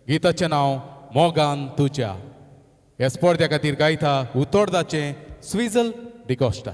गीताचें नांव मोगान तुज्या. ह्या स्पर्ध्या खातीर गायता उतोर्दाचें स्विझल D'Costa.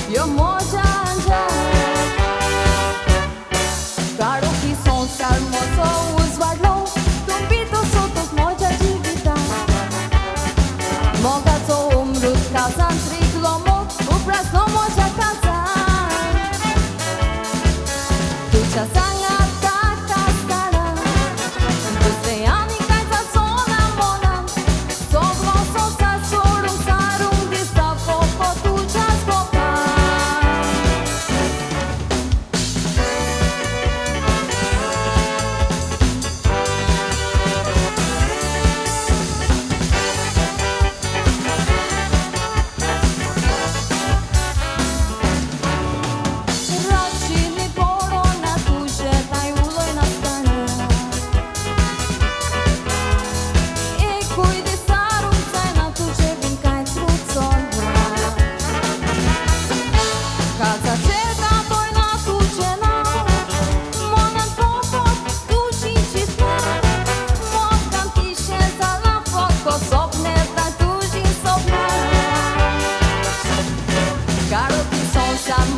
Io moja anja Caro que som salmoso uzvarlo Tumbito sotos moja divita Moga to umrut kazan triglomo Uprazno moja kazan Tuča sanga taka stara Dustejani kaj za sona mona Soglo sosa sorum sarum Dista foko tuča skopa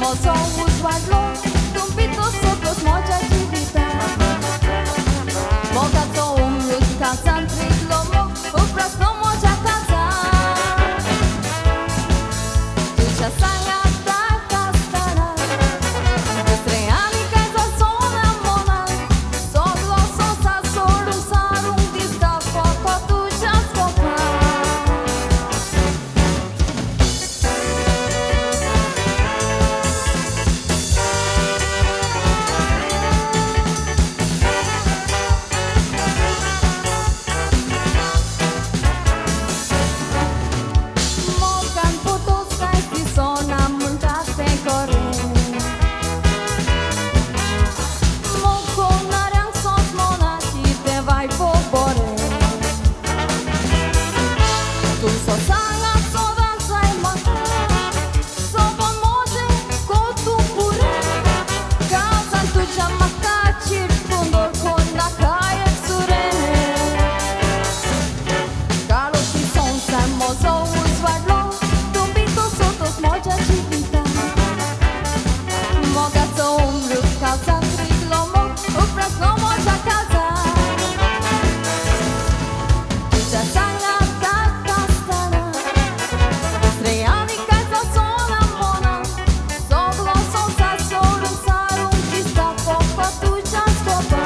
Mozo uzvarlo, tumbito sotos moja divita Moga to umrut kazan triglomo, uprazno moja kazan Tuča sanga taka stara Strejani kaj za sona mona Soglo sosa sorum sarum Dista foko tuča skopa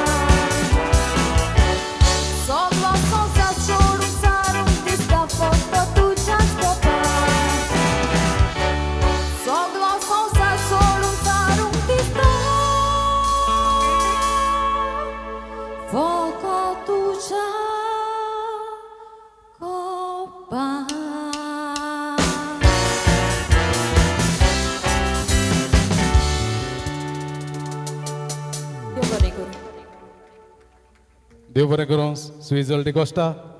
देव बरें करूं स्विझल डिकोस्टा.